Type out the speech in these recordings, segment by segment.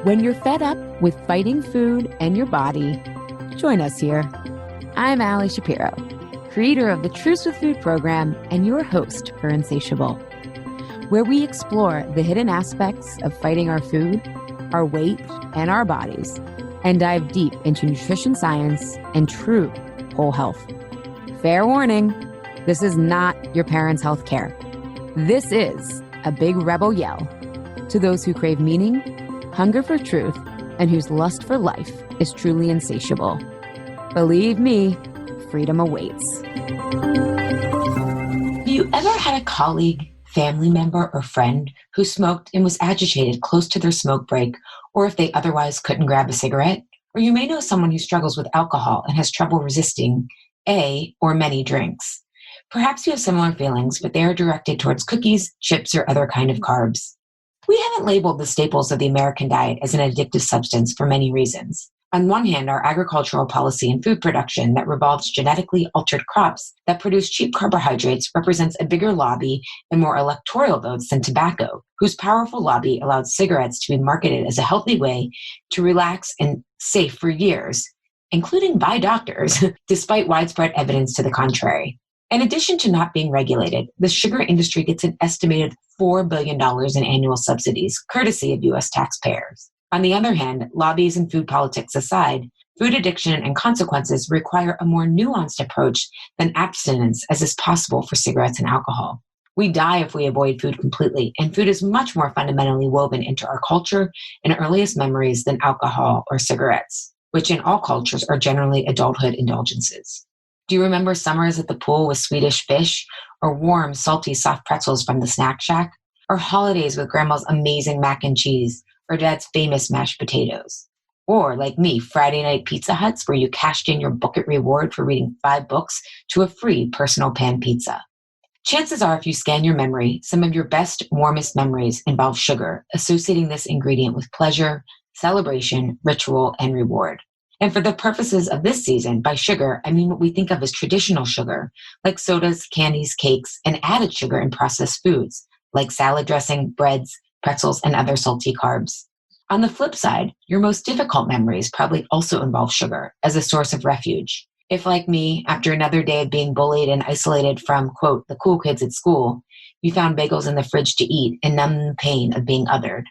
When you're fed up with fighting food and your body, join us here. I'm Allie Shapiro, creator of the Truce with Food program and your host for Insatiable, where we explore the hidden aspects of fighting our food, our weight, and our bodies, and dive deep into nutrition science and true whole health. Fair warning, this is not your parents' health care. This is a big rebel yell to those who crave meaning, hunger for truth, and whose lust for life is truly insatiable. Believe me, freedom awaits. Have you ever had a colleague, family member, or friend who smoked and was agitated close to their smoke break, or if they otherwise couldn't grab a cigarette? Or you may know someone who struggles with alcohol and has trouble resisting a or many drinks. Perhaps you have similar feelings, but they are directed towards cookies, chips, or other kind of carbs. We haven't labeled the staples of the American diet as an addictive substance for many reasons. On one hand, our agricultural policy and food production that revolves genetically altered crops that produce cheap carbohydrates represents a bigger lobby and more electoral votes than tobacco, whose powerful lobby allowed cigarettes to be marketed as a healthy way to relax and safe for years, including by doctors, despite widespread evidence to the contrary. In addition to not being regulated, the sugar industry gets an estimated $4 billion in annual subsidies, courtesy of U.S. taxpayers. On the other hand, lobbies and food politics aside, food addiction and consequences require a more nuanced approach than abstinence as is possible for cigarettes and alcohol. We die if we avoid food completely, and food is much more fundamentally woven into our culture and earliest memories than alcohol or cigarettes, which in all cultures are generally adulthood indulgences. Do you remember summers at the pool with Swedish fish, or warm, salty, soft pretzels from the snack shack, or holidays with grandma's amazing mac and cheese, or dad's famous mashed potatoes? Or, like me, Friday night Pizza Huts where you cashed in your bucket reward for reading 5 books to a free personal pan pizza. Chances are, if you scan your memory, some of your best, warmest memories involve sugar, associating this ingredient with pleasure, celebration, ritual, and reward. And for the purposes of this season, by sugar, I mean what we think of as traditional sugar, like sodas, candies, cakes, and added sugar in processed foods, like salad dressing, breads, pretzels, and other salty carbs. On the flip side, your most difficult memories probably also involve sugar as a source of refuge. If, like me, after another day of being bullied and isolated from, quote, the cool kids at school, you found bagels in the fridge to eat and numb the pain of being othered.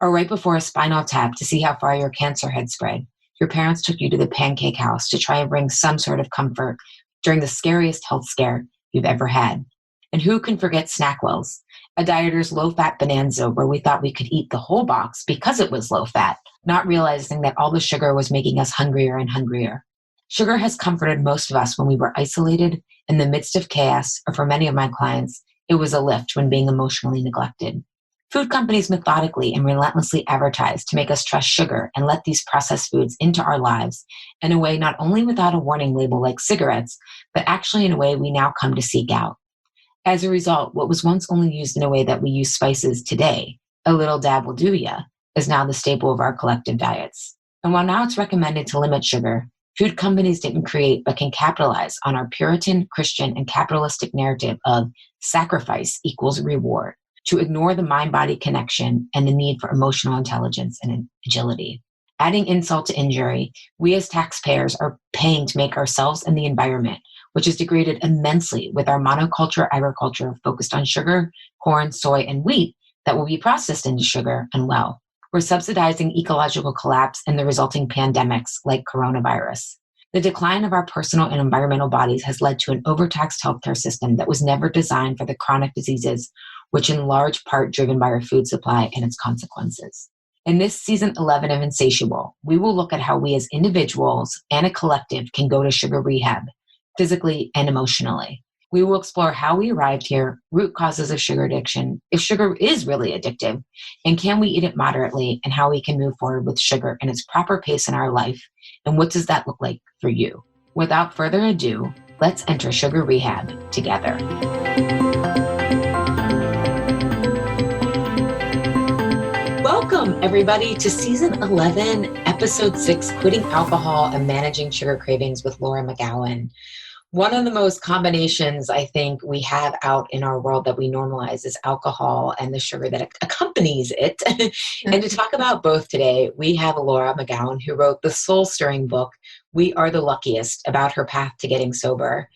Or right before a spinal tap to see how far your cancer had spread, your parents took you to the pancake house to try and bring some sort of comfort during the scariest health scare you've ever had. And who can forget Snackwell's, a dieter's low-fat bonanza where we thought we could eat the whole box because it was low-fat, not realizing that all the sugar was making us hungrier and hungrier. Sugar has comforted most of us when we were isolated, in the midst of chaos, or for many of my clients, it was a lift when being emotionally neglected. Food companies methodically and relentlessly advertise to make us trust sugar and let these processed foods into our lives in a way not only without a warning label like cigarettes, but actually in a way we now come to seek out. As a result, what was once only used in a way that we use spices today, a little dab will do ya, is now the staple of our collective diets. And while now it's recommended to limit sugar, food companies didn't create but can capitalize on our Puritan, Christian, and capitalistic narrative of sacrifice equals reward, to ignore the mind-body connection and the need for emotional intelligence and agility. Adding insult to injury, we as taxpayers are paying to make ourselves and the environment, which is degraded immensely with our monoculture agriculture focused on sugar, corn, soy, and wheat that will be processed into sugar, unwell. We're subsidizing ecological collapse and the resulting pandemics like coronavirus. The decline of our personal and environmental bodies has led to an overtaxed healthcare system that was never designed for the chronic diseases, which in large part driven by our food supply and its consequences. In this season 11 of Insatiable, we will look at how we as individuals and a collective can go to sugar rehab, physically and emotionally. We will explore how we arrived here, root causes of sugar addiction, if sugar is really addictive, and can we eat it moderately, and how we can move forward with sugar in its proper pace in our life, and what does that look like for you? Without further ado, let's enter sugar rehab together. Welcome, everybody, to Season 11, Episode 6, Quitting Alcohol and Managing Sugar Cravings with Laura McKowen. One of the most combinations I think we have out in our world that we normalize is alcohol and the sugar that accompanies it. And to talk about both today, we have Laura McKowen, who wrote the soul-stirring book, We Are the Luckiest, about her path to getting sober.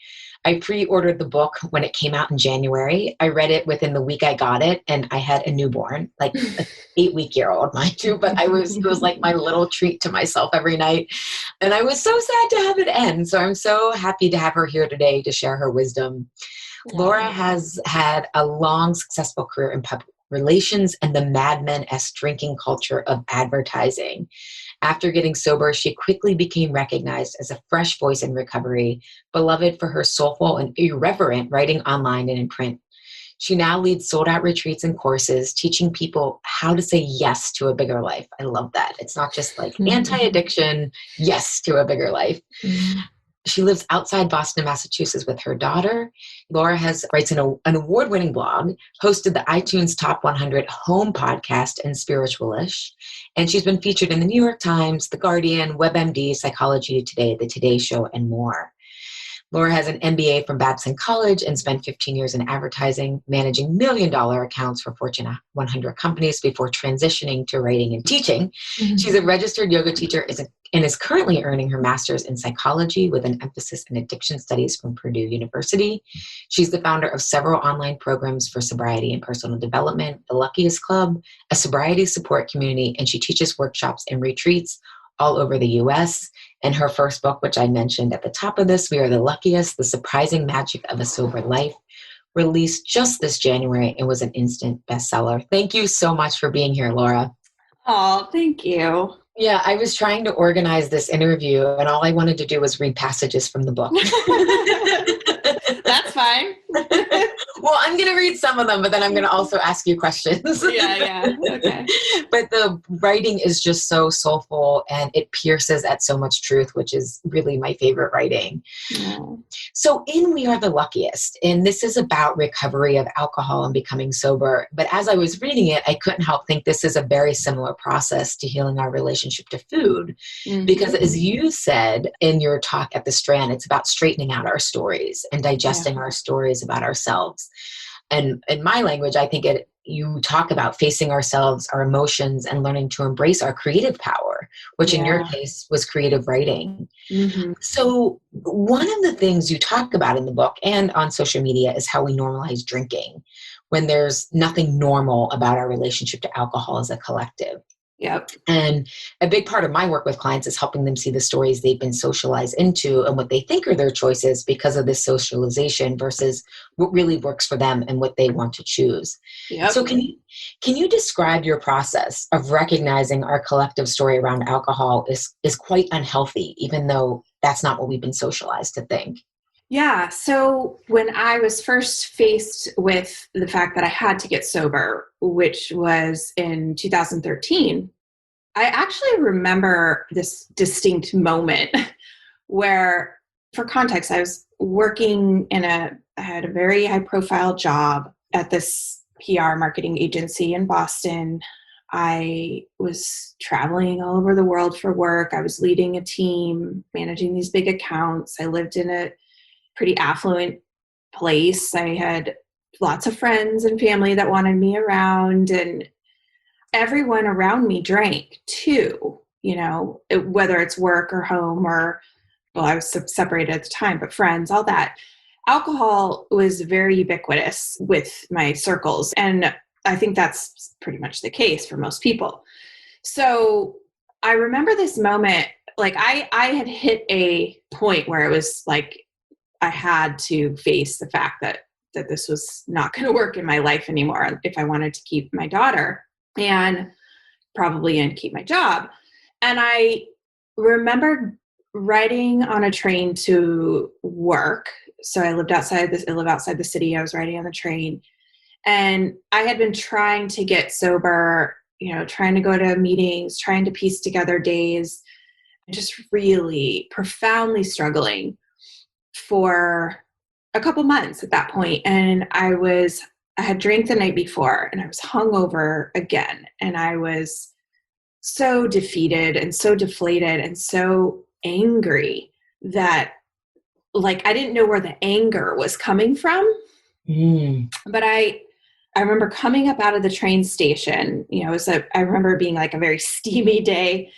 I pre-ordered the book when it came out in January. I read it within the week I got it, and I had a newborn, like an 8-week-old, mind you, but it was like my little treat to myself every night. And I was so sad to have it end. So I'm so happy to have her here today to share her wisdom. Yeah. Laura has had a long, successful career in public relations and the Mad Men-esque drinking culture of advertising. After getting sober, she quickly became recognized as a fresh voice in recovery, beloved for her soulful and irreverent writing online and in print. She now leads sold-out retreats and courses, teaching people how to say yes to a bigger life. I love that. It's not just like anti-addiction, yes to a bigger life. Mm-hmm. She lives outside Boston, Massachusetts with her daughter. Laura writes an award-winning blog, hosted the iTunes Top 100 Home Podcast and Spiritualish, and she's been featured in the New York Times, The Guardian, WebMD, Psychology Today, The Today Show, and more. Laura has an MBA from Babson College and spent 15 years in advertising, managing million-dollar accounts for Fortune 100 companies before transitioning to writing and teaching. Mm-hmm. She's a registered yoga teacher and is currently earning her master's in psychology with an emphasis in addiction studies from Purdue University. She's the founder of several online programs for sobriety and personal development, the Luckiest Club, a sobriety support community, and she teaches workshops and retreats all over the U.S. And her first book, which I mentioned at the top of this, We Are the Luckiest, The Surprising Magic of a Sober Life, released just this January and was an instant bestseller. Thank you so much for being here, Laura. Oh, thank you. Yeah, I was trying to organize this interview and all I wanted to do was read passages from the book. That's fine. Well, I'm going to read some of them, but then I'm going to also ask you questions. Yeah. Okay. But the writing is just so soulful and it pierces at so much truth, which is really my favorite writing. Yeah. So in We Are the Luckiest, and this is about recovery of alcohol and becoming sober. But as I was reading it, I couldn't help think this is a very similar process to healing our relationship to food. Mm-hmm. Because as you said in your talk at the Strand, it's about straightening out our stories and digesting our stories about ourselves. And in my language, I think you talk about facing ourselves, our emotions, and learning to embrace our creative power, which in your case was creative writing. Mm-hmm. So one of the things you talk about in the book and on social media is how we normalize drinking when there's nothing normal about our relationship to alcohol as a collective. Yep. And a big part of my work with clients is helping them see the stories they've been socialized into and what they think are their choices because of this socialization versus what really works for them and what they want to choose. Yep. So can you describe your process of recognizing our collective story around alcohol is quite unhealthy, even though that's not what we've been socialized to think? Yeah. So when I was first faced with the fact that I had to get sober, which was in 2013, I actually remember this distinct moment where, for context, I was working I had a very high profile job at this PR marketing agency in Boston. I was traveling all over the world for work. I was leading a team, managing these big accounts. I lived in a pretty affluent place. I had lots of friends and family that wanted me around, and everyone around me drank too, whether it's work or home or, well, I was separated at the time, but friends, all that. Alcohol was very ubiquitous with my circles. And I think that's pretty much the case for most people. So I remember this moment, like I had hit a point where it was like, I had to face the fact that this was not going to work in my life anymore if I wanted to keep my daughter and keep my job. And I remember riding on a train to work. So I live outside the city. I was riding on the train and I had been trying to get sober, trying to go to meetings, trying to piece together days, just really profoundly struggling for a couple months at that point. And I had drank the night before and I was hungover again. And I was so defeated and so deflated and so angry that like, I didn't know where the anger was coming from. But I remember coming up out of the train station, you know, I remember it being like a very steamy day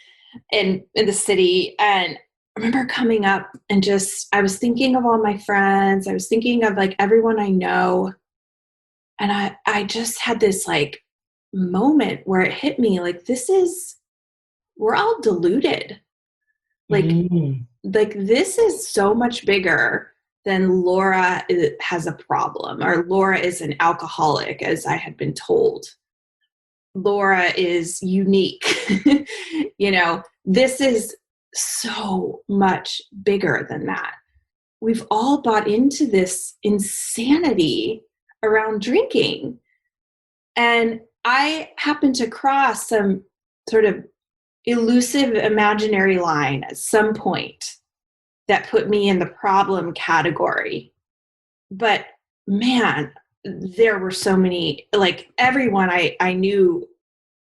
in the city. And I remember coming up and I was thinking of all my friends. I was thinking of like everyone I know. And I just had this like moment where it hit me like, we're all deluded. Like this is so much bigger than Laura has a problem, or Laura is an alcoholic, as I had been told. Laura is unique. You know, this is so much bigger than that. We've all bought into this insanity around drinking. And I happened to cross some sort of elusive imaginary line at some point that put me in the problem category. But man, there were so many, like everyone I knew,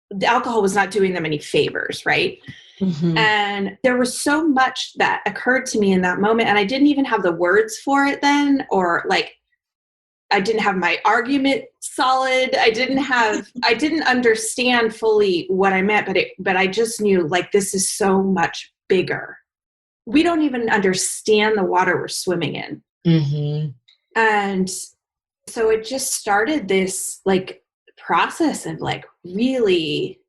the alcohol was not doing them any favors, right? And there was so much that occurred to me in that moment. And I didn't even have the words for it then, or like, I didn't have my argument solid. I didn't understand fully what I meant, but I just knew like, this is so much bigger. We don't even understand the water we're swimming in. And so it just started this like process of like really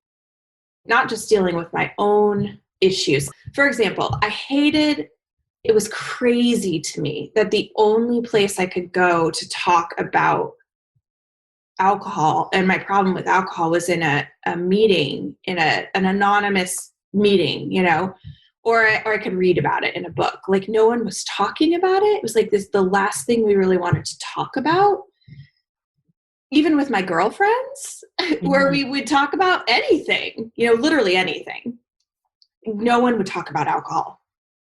not just dealing with my own issues. For example, it was crazy to me that the only place I could go to talk about alcohol and my problem with alcohol was in a meeting, in an anonymous meeting, you know, or I could read about it in a book. Like no one was talking about it. It was like the last thing we really wanted to talk about. Even with my girlfriends, where we would talk about anything, you know, literally anything. No one would talk about alcohol.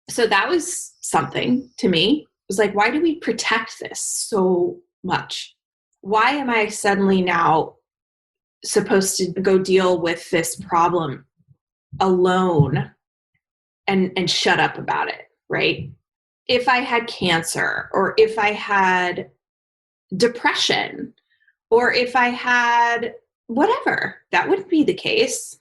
So that was something to me. It was like, why do we protect this so much? Why am I suddenly now supposed to go deal with this problem alone and shut up about it, right? If I had cancer, or if I had depression, or if I had whatever, that wouldn't be the case.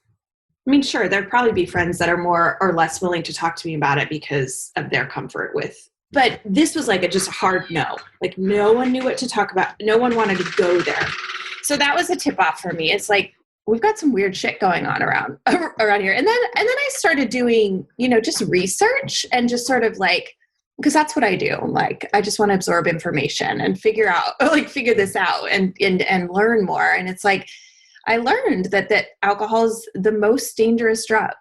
I mean, sure, there'd probably be friends that are more or less willing to talk to me about it because of their comfort with, but this was like just a hard no. Like no one knew what to talk about. No one wanted to go there. So that was a tip off for me. It's like, we've got some weird shit going on around here. And then I started doing, you know, just research and just sort of like, because that's what I do. Like, I just want to absorb information and figure this out and learn more. And it's like, I learned that alcohol is the most dangerous drug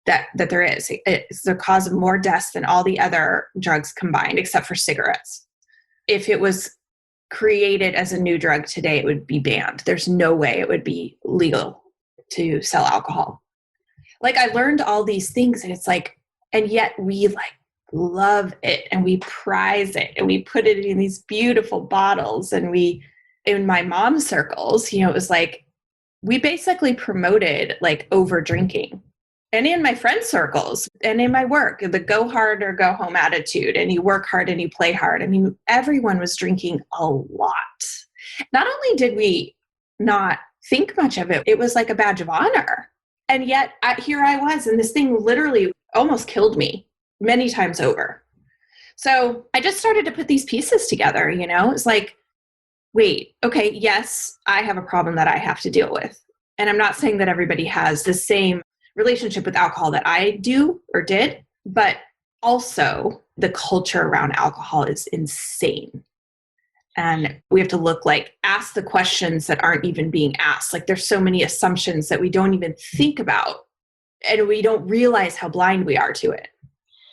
that there is. It's the cause of more deaths than all the other drugs combined, except for cigarettes. If it was created as a new drug today, it would be banned. There's no way it would be legal to sell alcohol. Like, I learned all these things, and it's like, and yet we like love it and we prize it and we put it in these beautiful bottles. And in my mom's circles, you know, it was like, we basically promoted like over drinking. And in my friend circles and in my work, the go hard or go home attitude, and you work hard and you play hard. I mean, everyone was drinking a lot. Not only did we not think much of it, it was like a badge of honor. And yet here I was, and this thing literally almost killed me many times over. So I just started to put these pieces together, you know. It's like, wait, okay, yes, I have a problem that I have to deal with. And I'm not saying that everybody has the same relationship with alcohol that I do or did, but also the culture around alcohol is insane. And we have to ask the questions that aren't even being asked. Like, there's so many assumptions that we don't even think about, and we don't realize how blind we are to it.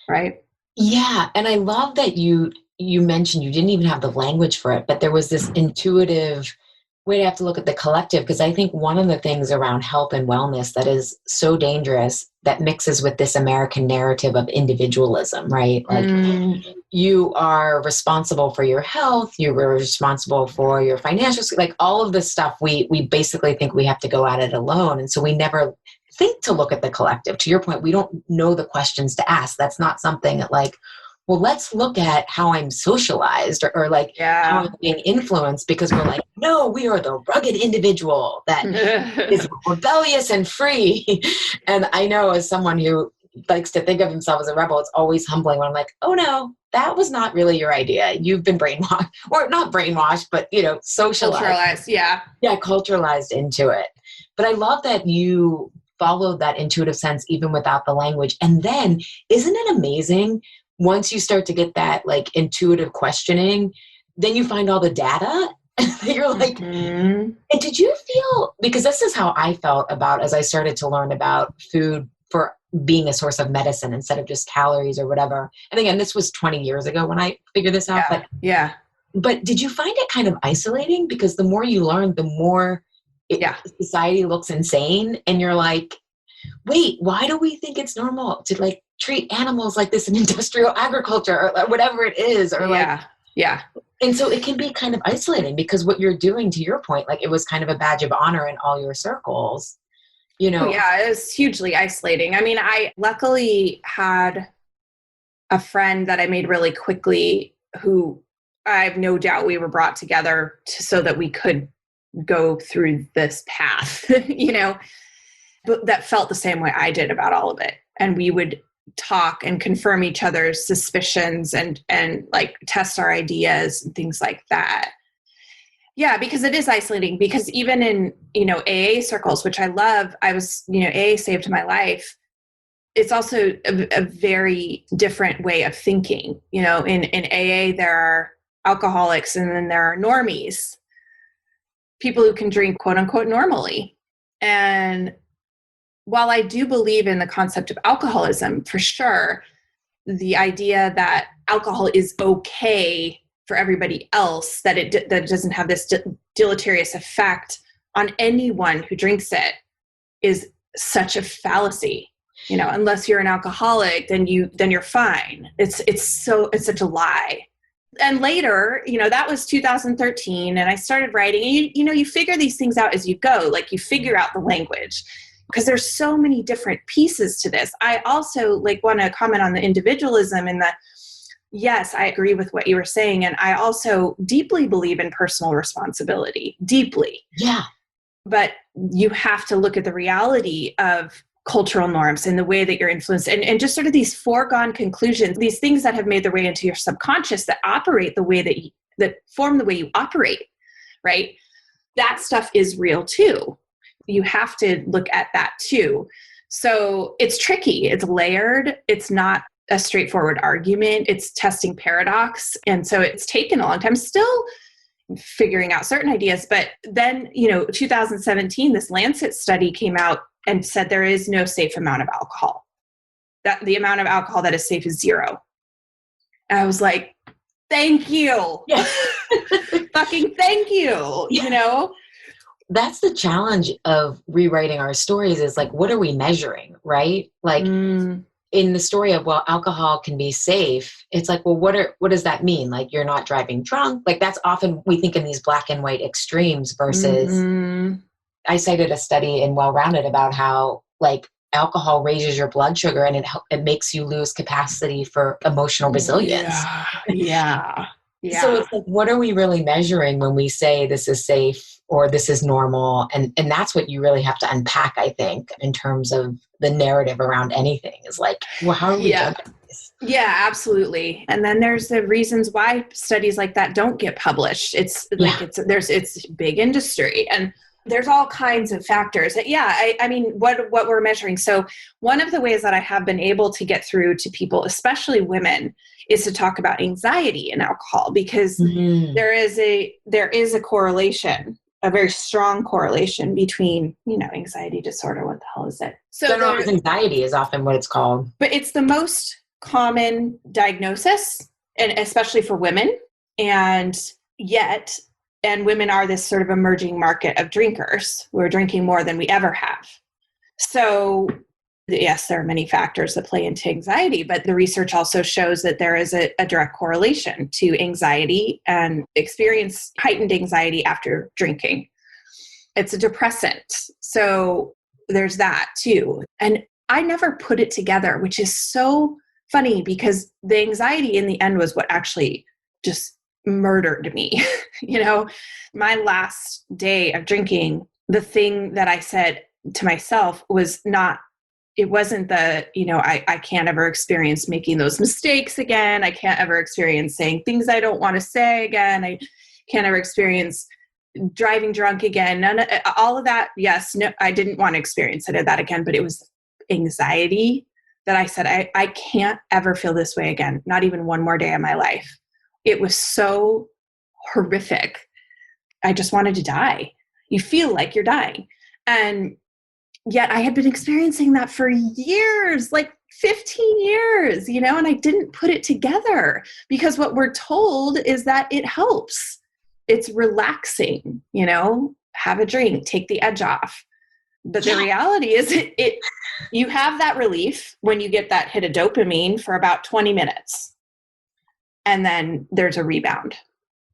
Right? Yeah. And I love that you mentioned you didn't even have the language for it, but there was this intuitive way to have to look at the collective. Because I think one of the things around health and wellness that is so dangerous that mixes with this American narrative of individualism, right? Like you are responsible for your health, you were responsible for your financial, like all of this stuff, we basically think we have to go at it alone. And so we never think to look at the collective. To your point, we don't know the questions to ask. That's not something that like well, let's look at how I'm socialized or like how I'm being influenced, because we're like, no, we are the rugged individual that is rebellious and free. And I know, as someone who likes to think of himself as a rebel, it's always humbling when I'm like, oh no, that was not really your idea. You've been brainwashed, or not brainwashed, but socialized. Culturalized, yeah. Yeah, culturalized into it. But I love that you followed that intuitive sense even without the language. And then, isn't it amazing once you start to get that like intuitive questioning, then you find all the data. You're like, and did you feel, because this is how I felt about as I started to learn about food for being a source of medicine instead of just calories or whatever. And again, this was 20 years ago when I figured this out. But did you find it kind of isolating? Because the more you learn, the more society looks insane. And you're like, wait, why do we think it's normal to like treat animals like this in industrial agriculture or whatever it is? Or and so it can be kind of isolating, because what you're doing, to your point, like it was kind of a badge of honor in all your circles, Yeah, it was hugely isolating. I mean, I luckily had a friend that I made really quickly who I have no doubt we were brought together so that we could go through this path, but that felt the same way I did about all of it. And we would talk and confirm each other's suspicions and like test our ideas and things like that. Yeah, because it is isolating, because even in, AA circles, which I love, AA saved my life. It's also a very different way of thinking. In AA, there are alcoholics and then there are normies, people who can drink quote unquote normally. And while I do believe in the concept of alcoholism, for sure, the idea that alcohol is okay for everybody else, that it doesn't have this deleterious effect on anyone who drinks it, is such a fallacy. Unless you're an alcoholic, then you're fine. It's such a lie. And later, that was 2013, and I started writing. And you figure these things out as you go. Like you figure out the language, because there's so many different pieces to this. I also want to comment on the individualism and yes, I agree with what you were saying. And I also deeply believe in personal responsibility, deeply. Yeah. But you have to look at the reality of cultural norms and the way that you're influenced and just sort of these foregone conclusions, these things that have made their way into your subconscious that operate the way that form the way you operate, right? That stuff is real too. You have to look at that too. So it's tricky. It's layered. It's not a straightforward argument. It's testing paradox. And so it's taken a long time, still figuring out certain ideas. But then, 2017, this Lancet study came out and said there is no safe amount of alcohol. That the amount of alcohol that is safe is 0. And I was like, thank you. Yeah. Fucking thank you. That's the challenge of rewriting our stories, is like, what are we measuring, right? Like in the story of, well, alcohol can be safe. It's like, well, what does that mean? Like, you're not driving drunk. Like, that's often, we think in these black and white extremes versus, I cited a study in Well-Rounded about how like alcohol raises your blood sugar and it makes you lose capacity for emotional resilience. Yeah. So it's like, what are we really measuring when we say this is safe or this is normal? And that's what you really have to unpack, I think, in terms of the narrative around anything, is like, well, how are we judging this? Yeah, absolutely. And then there's the reasons why studies like that don't get published. It's like, it's big industry and there's all kinds of factors. I mean, what we're measuring. So one of the ways that I have been able to get through to people, especially women, is to talk about anxiety and alcohol, because there is a correlation, a very strong correlation between, anxiety disorder. What the hell is it? So generalized anxiety is often what it's called. But it's the most common diagnosis, and especially for women. And women are this sort of emerging market of drinkers. We're drinking more than we ever have. So yes, there are many factors that play into anxiety, but the research also shows that there is a direct correlation to anxiety and experience heightened anxiety after drinking. It's a depressant. So there's that too. And I never put it together, which is so funny because the anxiety in the end was what actually just murdered me. My last day of drinking, the thing that I said to myself was it wasn't I can't ever experience making those mistakes again. I can't ever experience saying things I don't want to say again. I can't ever experience driving drunk again. All of that. Yes. No, I didn't want to experience any of that again, but it was anxiety that I said, I can't ever feel this way again. Not even one more day of my life. It was so horrific. I just wanted to die. You feel like you're dying. And yet I had been experiencing that for years, like 15 years, and I didn't put it together because what we're told is that it helps. It's relaxing, have a drink, take the edge off. But the reality is you have that relief when you get that hit of dopamine for about 20 minutes. And then there's a rebound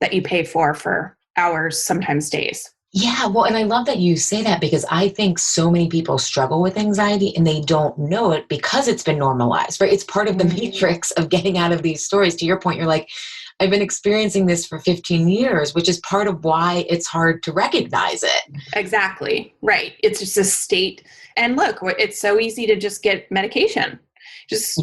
that you pay for hours, sometimes days. Yeah, well, and I love that you say that because I think so many people struggle with anxiety and they don't know it because it's been normalized, right? It's part of the matrix of getting out of these stories. To your point, you're like, I've been experiencing this for 15 years, which is part of why it's hard to recognize it. Exactly. Right. It's just a state. And look, it's so easy to just get medication. Just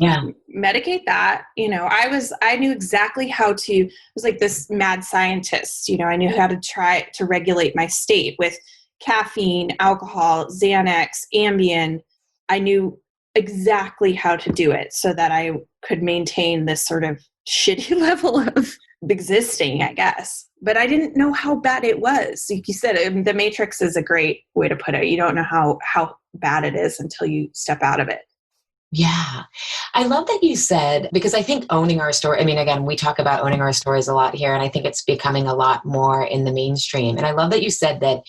medicate that. I knew exactly how to, I was like this mad scientist, I knew how to try to regulate my state with caffeine, alcohol, Xanax, Ambien. I knew exactly how to do it so that I could maintain this sort of shitty level of existing, I guess. But I didn't know how bad it was. Like you said, the matrix is a great way to put it. You don't know how bad it is until you step out of it. Yeah. I love that you said, because I think owning our story, again, we talk about owning our stories a lot here, and I think it's becoming a lot more in the mainstream. And I love that you said that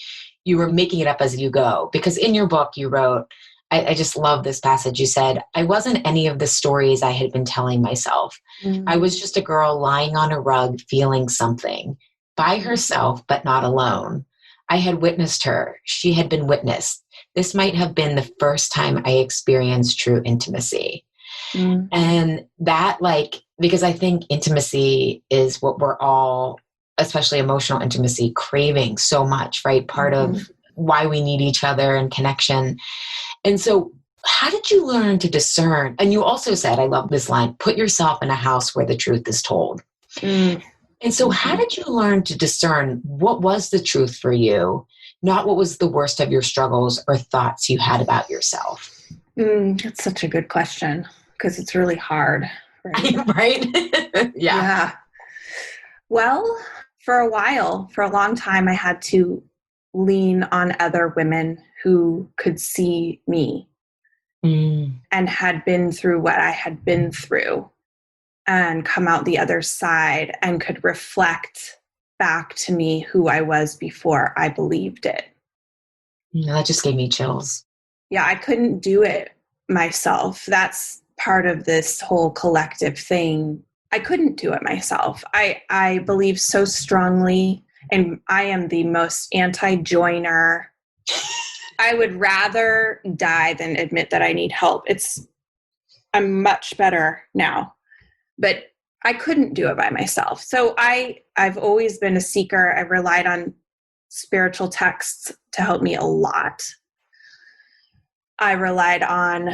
you were making it up as you go, because in your book you wrote, I just love this passage. You said, I wasn't any of the stories I had been telling myself. I was just a girl lying on a rug feeling something, by herself, but not alone. I had witnessed her. She had been witnessed. This might have been the first time I experienced true intimacy. And that, because I think intimacy is what we're all, especially emotional intimacy, craving so much, right? Part of why we need each other and connection. And so how did you learn to discern? And you also said, I love this line, put yourself in a house where the truth is told. And so how did you learn to discern what was the truth for you, not what was the worst of your struggles or thoughts you had about yourself? That's such a good question because it's really hard. Right? Right? Yeah. Well, for a long time, I had to lean on other women who could see me and had been through what I had been through and come out the other side and could reflect back to me who I was before I believed it. That just gave me chills. Yeah, I couldn't do it myself. That's part of this whole collective thing. I couldn't do it myself. I believe so strongly, and I am the most anti-joiner. I would rather die than admit that I need help. I'm much better now, but I couldn't do it by myself. So I've always been a seeker. I've relied on spiritual texts to help me a lot. I relied on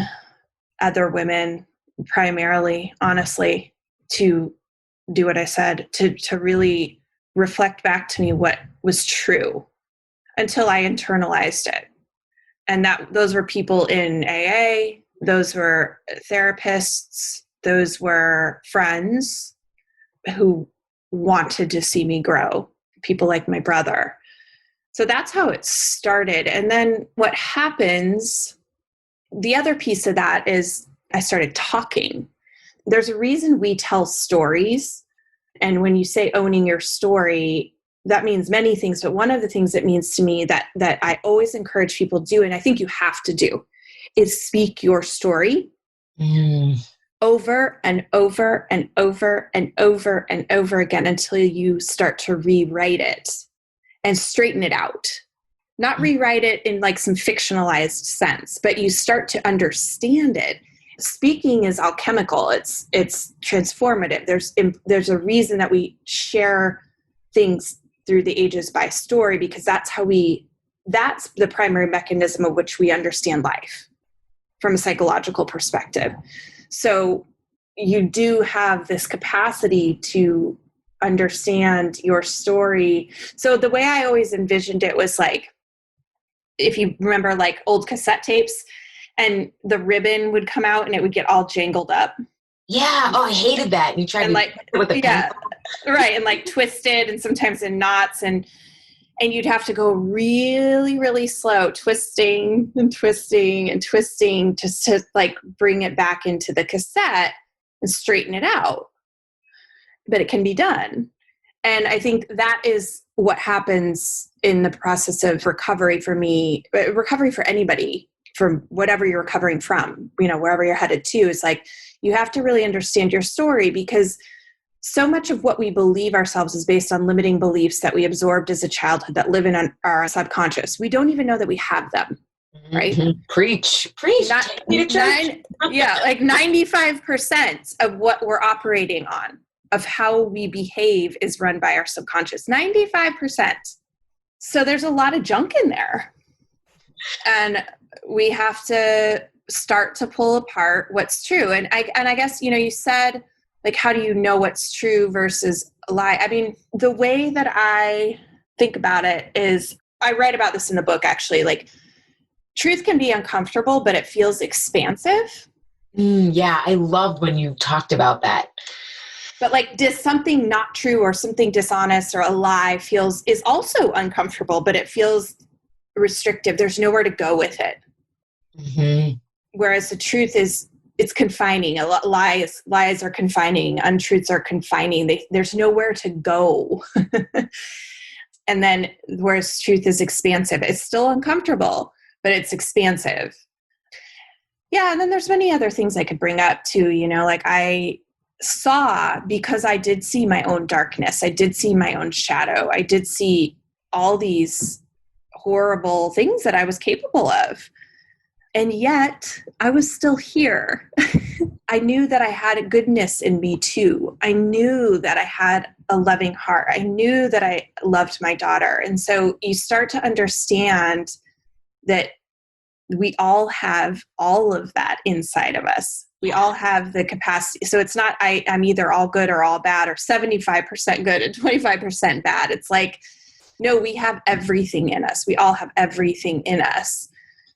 other women primarily, honestly, to do what I said, to really reflect back to me what was true until I internalized it. And those were people in AA, those were therapists, those were friends who wanted to see me grow, people like my brother. So that's how it started. And then what happens, the other piece of that is I started talking. There's a reason we tell stories. And when you say owning your story, that means many things. But one of the things it means to me that I always encourage people to do, and I think you have to do, is speak your story over and over and over and over and over again until you start to rewrite it and straighten it out. Not rewrite it in like some fictionalized sense, but you start to understand it. speaking is alchemical. It's transformative. There's a reason that we share things through the ages by story, because that's the primary mechanism of which we understand life from a psychological perspective. So you do have this capacity to understand your story. So the way I always envisioned it was like, if you remember like old cassette tapes, and the ribbon would come out and it would get all jangled up. Yeah. Oh, I hated that. And you tried to like, with a yeah, pencil. right. And like twisted and sometimes in knots, and you'd have to go really, really slow, twisting and twisting and twisting just to like bring it back into the cassette and straighten it out. But it can be done. And I think that is what happens in the process of recovery for me, recovery for anybody, from whatever you're recovering from, wherever you're headed to. Is like, you have to really understand your story, because so much of what we believe ourselves is based on limiting beliefs that we absorbed as a childhood that live in our subconscious. We don't even know that we have them, right? Mm-hmm. Preach. Yeah, like 95% of what we're operating on, of how we behave, is run by our subconscious. 95%. So there's a lot of junk in there. And we have to start to pull apart what's true. And I guess, you said, like, how do you know what's true versus a lie? I mean, the way that I think about it is, I write about this in the book, actually. Like, truth can be uncomfortable, but it feels expansive. Yeah, I loved when you talked about that. But like, something not true or something dishonest or a lie is also uncomfortable, but it feels restrictive. There's nowhere to go with it. Mm-hmm. Whereas the truth it's confining. Lies are confining. Untruths are confining. There's nowhere to go. And then whereas truth is expansive, it's still uncomfortable, but it's expansive. Yeah. And then there's many other things I could bring up too, like I saw, because I did see my own darkness. I did see my own shadow. I did see all these horrible things that I was capable of. And yet I was still here. I knew that I had a goodness in me too. I knew that I had a loving heart. I knew that I loved my daughter. And so you start to understand that we all have all of that inside of us. We all have the capacity. So it's not, I'm either all good or all bad, or 75% good and 25% bad. It's like, no, we have everything in us. We all have everything in us.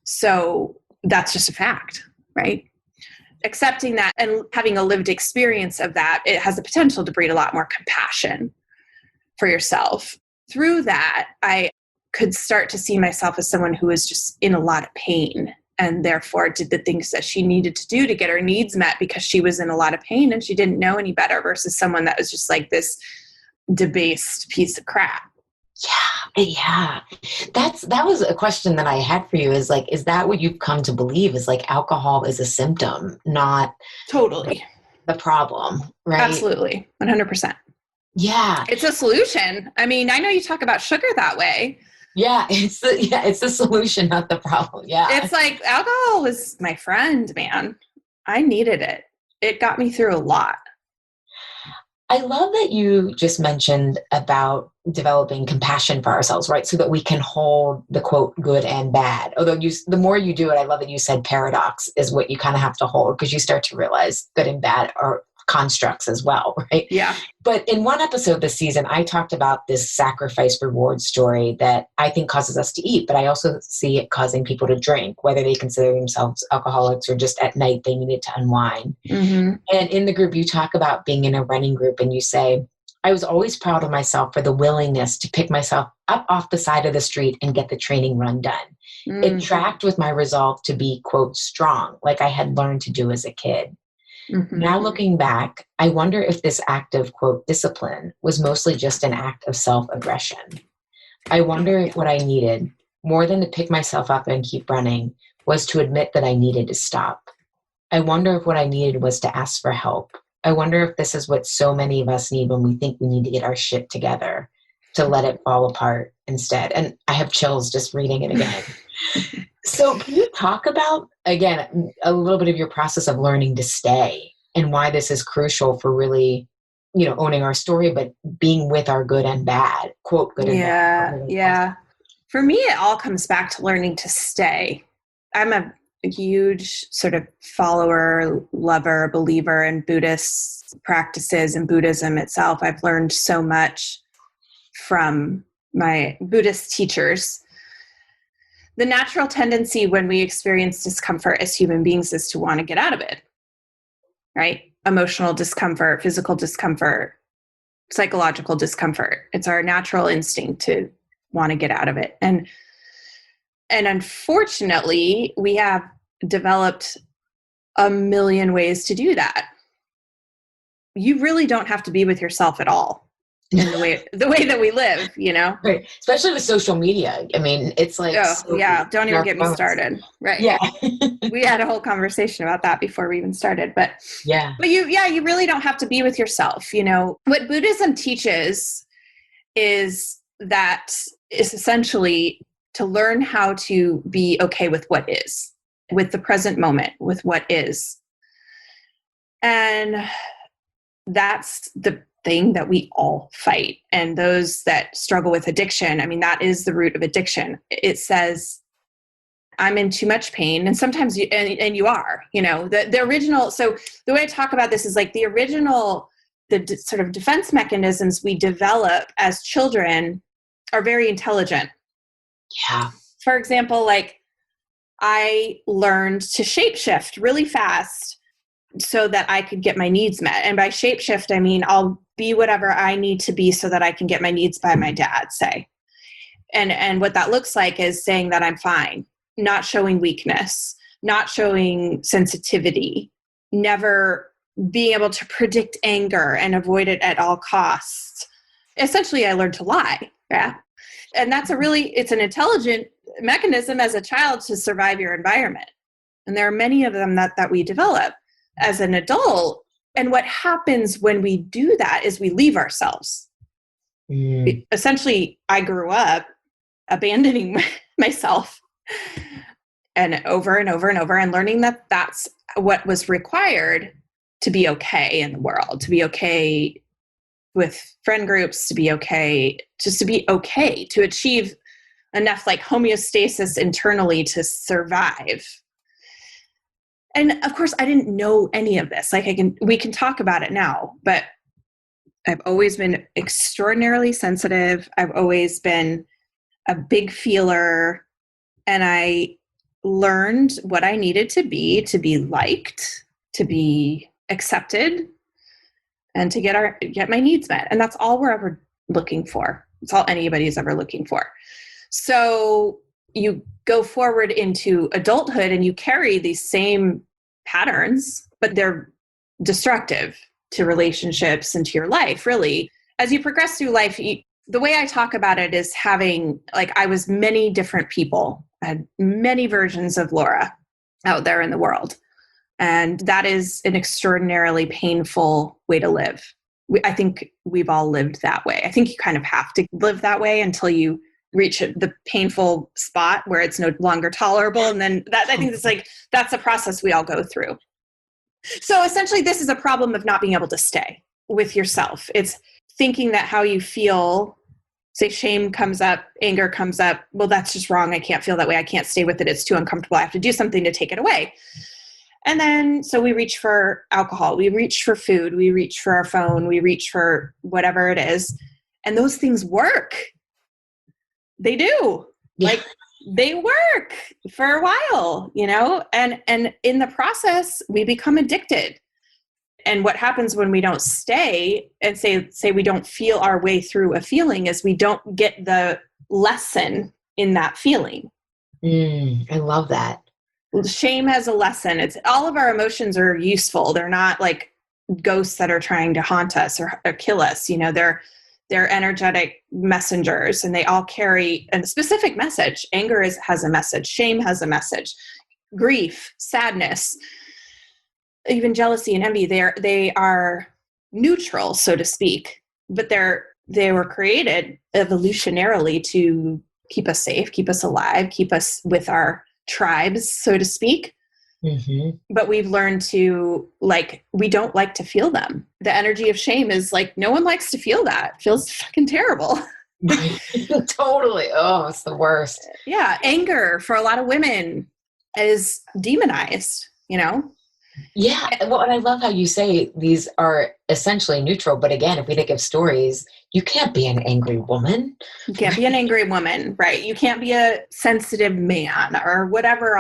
So that's just a fact, right? Accepting that and having a lived experience of that, it has the potential to breed a lot more compassion for yourself. Through that, I could start to see myself as someone who was just in a lot of pain, and therefore did the things that she needed to do to get her needs met because she was in a lot of pain and she didn't know any better, versus someone that was just like this debased piece of crap. Yeah. That was a question that I had for you, is like, is that what you've come to believe, is like alcohol is a symptom, not totally the problem, right? Absolutely. 100%. Yeah. It's a solution. I mean, I know you talk about sugar that way. Yeah. It's the solution, not the problem. Yeah. It's like, alcohol was my friend, man. I needed it. It got me through a lot. I love that you just mentioned about developing compassion for ourselves, right? So that we can hold the quote good and bad. Although the more you do it, I love that you said paradox is what you kind of have to hold, because you start to realize good and bad are constructs as well, right? Yeah. But in one episode this season, I talked about this sacrifice reward story that I think causes us to eat, but I also see it causing people to drink, whether they consider themselves alcoholics or just at night they needed to unwind. Mm-hmm. And in the group, you talk about being in a running group and you say, I was always proud of myself for the willingness to pick myself up off the side of the street and get the training run done. Mm-hmm. It tracked with my resolve to be, quote, strong, like I had learned to do as a kid. Mm-hmm. Now looking back, I wonder if this act of, quote, discipline was mostly just an act of self-aggression. I wonder if what I needed, more than to pick myself up and keep running, was to admit that I needed to stop. I wonder if what I needed was to ask for help. I wonder if this is what so many of us need when we think we need to get our shit together, to let it fall apart instead. And I have chills just reading it again. So can you talk about, again, a little bit of your process of learning to stay and why this is crucial for really, owning our story, but being with our good and bad, quote, good and bad. Yeah. For me, it all comes back to learning to stay. I'm a huge sort of follower, lover, believer in Buddhist practices and Buddhism itself. I've learned so much from my Buddhist teachers. The natural tendency when we experience discomfort as human beings is to want to get out of it, right? Emotional discomfort, physical discomfort, psychological discomfort. It's our natural instinct to want to get out of it. And unfortunately, we have developed a million ways to do that. You really don't have to be with yourself at all in the way that we live, Right. Especially with social media. I mean, it's like, don't even get me started. Right. Yeah. We had a whole conversation about that before we even started, but you really don't have to be with yourself. What Buddhism teaches is essentially to learn how to be okay with what is, with the present moment, with what is. And that's the thing that we all fight. And those that struggle with addiction, I mean, that is the root of addiction. It says, I'm in too much pain. And sometimes you are, the original. So the way I talk about this is like the original, sort of defense mechanisms we develop as children are very intelligent. Yeah. For example, like I learned to shapeshift really fast so that I could get my needs met. And by shapeshift, I mean, I'll be whatever I need to be so that I can get my needs by my dad, say. And what that looks like is saying that I'm fine, not showing weakness, not showing sensitivity, never being able to predict anger and avoid it at all costs. Essentially, I learned to lie. Yeah. And it's an intelligent mechanism as a child to survive your environment. And there are many of them that we develop as an adult. And what happens when we do that is we leave ourselves. Essentially, I grew up abandoning myself and over and over and over and learning that that's what was required to be okay in the world, to be okay with friend groups, to be okay, just to be okay, to achieve enough like homeostasis internally to survive. And of course, I didn't know any of this. Like we can talk about it now, but I've always been extraordinarily sensitive. I've always been a big feeler, and I learned what I needed to be liked, to be accepted, and to get my needs met. And that's all we're ever looking for. It's all anybody's ever looking for. So you go forward into adulthood and you carry these same patterns, but they're destructive to relationships and to your life, really. As you progress through life, the way I talk about it is having, like, I was many different people. I had many versions of Laura out there in the world. And that is an extraordinarily painful way to live. I think we've all lived that way. I think you kind of have to live that way until you reach the painful spot where it's no longer tolerable. And then I think that's a process we all go through. So essentially, this is a problem of not being able to stay with yourself. It's thinking that how you feel, say shame comes up, anger comes up. Well, that's just wrong. I can't feel that way. I can't stay with it. It's too uncomfortable. I have to do something to take it away. And then, so we reach for alcohol, we reach for food, we reach for our phone, we reach for whatever it is. And those things work. They do. Like, they work for a while, and in the process, we become addicted. And what happens when we don't stay and say we don't feel our way through a feeling is we don't get the lesson in that feeling. I love that. Shame has a lesson. It's all of our emotions are useful. They're not like ghosts that are trying to haunt us or kill us. They're energetic messengers, and they all carry a specific message. Anger has a message. Shame has a message. Grief, sadness, even jealousy and envy. They are neutral, so to speak, but they were created evolutionarily to keep us safe, keep us alive, keep us with our tribes, so to speak. Mm-hmm. But we've learned to we don't like to feel them. The energy of shame is no one likes to feel that. It feels fucking terrible. Right. Totally. Oh, it's the worst. Yeah. Anger for a lot of women is demonized, Yeah. Well, and I love how you say these are essentially neutral. But again, if we think of stories, you can't be an angry woman. You can't be an angry woman, right? You can't be a sensitive man or whatever,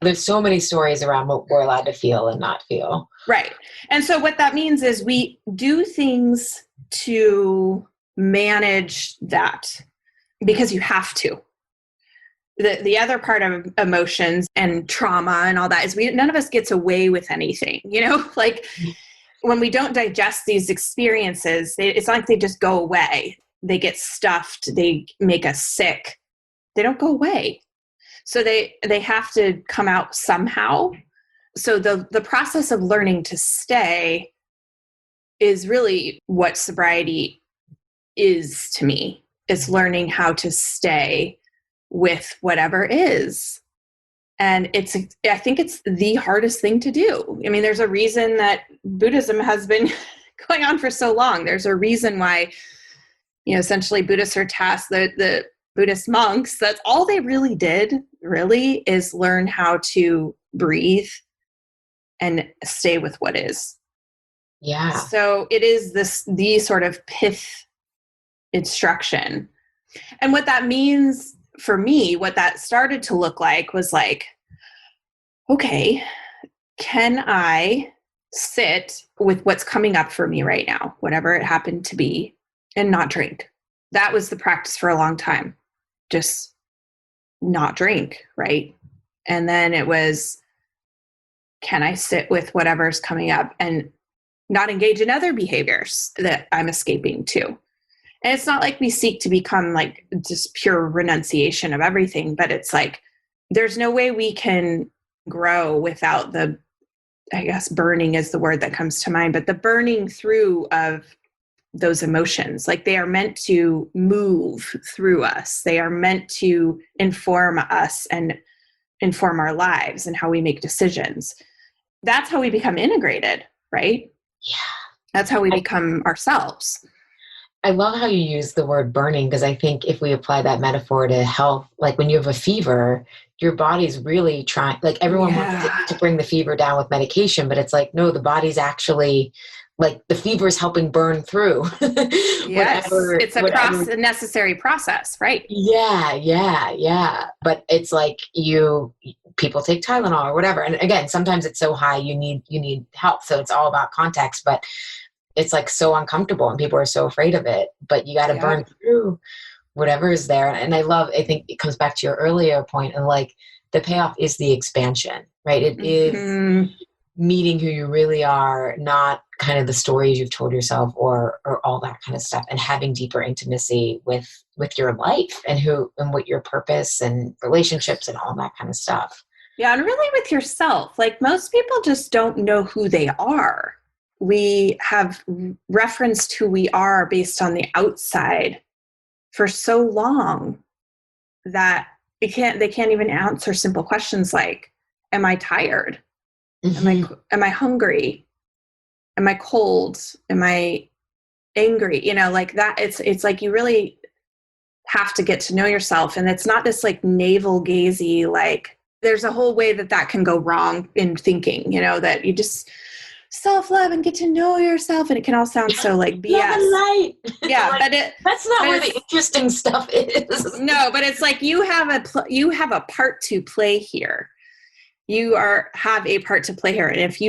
There's so many stories around what we're allowed to feel and not feel. Right. And so what that means is we do things to manage that because you have to. The other part of emotions and trauma and all that is none of us gets away with anything, when we don't digest these experiences, it's not like they just go away. They get stuffed. They make us sick. They don't go away. So they have to come out somehow. So the process of learning to stay is really what sobriety is to me. It's learning how to stay with whatever is. And I think it's the hardest thing to do. I mean, there's a reason that Buddhism has been going on for so long. There's a reason why, essentially Buddhists are tasked, the Buddhist monks, that's all they really did, really, is learn how to breathe and stay with what is. Yeah. So it is the sort of pith instruction. And what that means for me, what that started to look like was okay, can I sit with what's coming up for me right now, whatever it happened to be, and not drink? That was the practice for a long time. Just not drink, right? And then it was, can I sit with whatever's coming up and not engage in other behaviors that I'm escaping to? And it's not like we seek to become just pure renunciation of everything, but it's there's no way we can grow without burning is the word that comes to mind, but the burning through of those emotions. They are meant to move through us. They are meant to inform us and inform our lives and how we make decisions. That's how we become integrated, right? Yeah. That's how we become ourselves. I love how you use the word burning, because I think if we apply that metaphor to health, when you have a fever, your body's really trying, everyone wants to bring the fever down with medication, but it's no, the body's actually the fever is helping burn through. Yes, it's a necessary process, right? Yeah. But it's people take Tylenol or whatever. And again, sometimes it's so high, you need help. So it's all about context, but it's so uncomfortable and people are so afraid of it, but you got to burn through whatever is there. And I think it comes back to your earlier point, and the payoff is the expansion, right? It is meeting who you really are, not kind of the stories you've told yourself or all that kind of stuff, and having deeper intimacy with your life and what your purpose and relationships and all that kind of stuff. Yeah. And really with yourself, most people just don't know who they are. We have referenced who we are based on the outside for so long that they can't even answer simple questions like, am I tired? Mm-hmm. Am I hungry? Am I cold? Am I angry? That. It's you really have to get to know yourself. And it's not this navel gazy, there's a whole way that can go wrong in thinking, that you just self-love and get to know yourself, and it can all sound so BS. Love and light. Yeah, but that's not where the interesting stuff is. No, but it's you have a part to play here. You have a part to play here, and if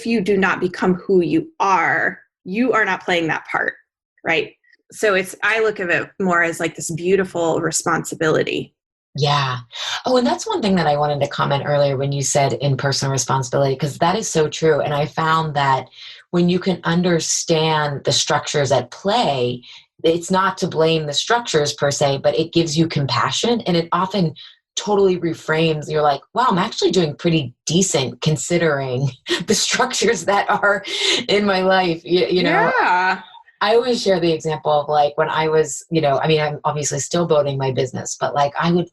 you do not become who you are not playing that part, right? So I look at it more as this beautiful responsibility. Yeah. Oh, and that's one thing that I wanted to comment earlier when you said in personal responsibility, because that is so true. And I found that when you can understand the structures at play, it's not to blame the structures per se, but it gives you compassion, and it often totally reframes. You're wow, I'm actually doing pretty decent considering the structures that are in my life, you know? Yeah. I always share the example of like when I was, I mean, I'm obviously still building my business, but like I would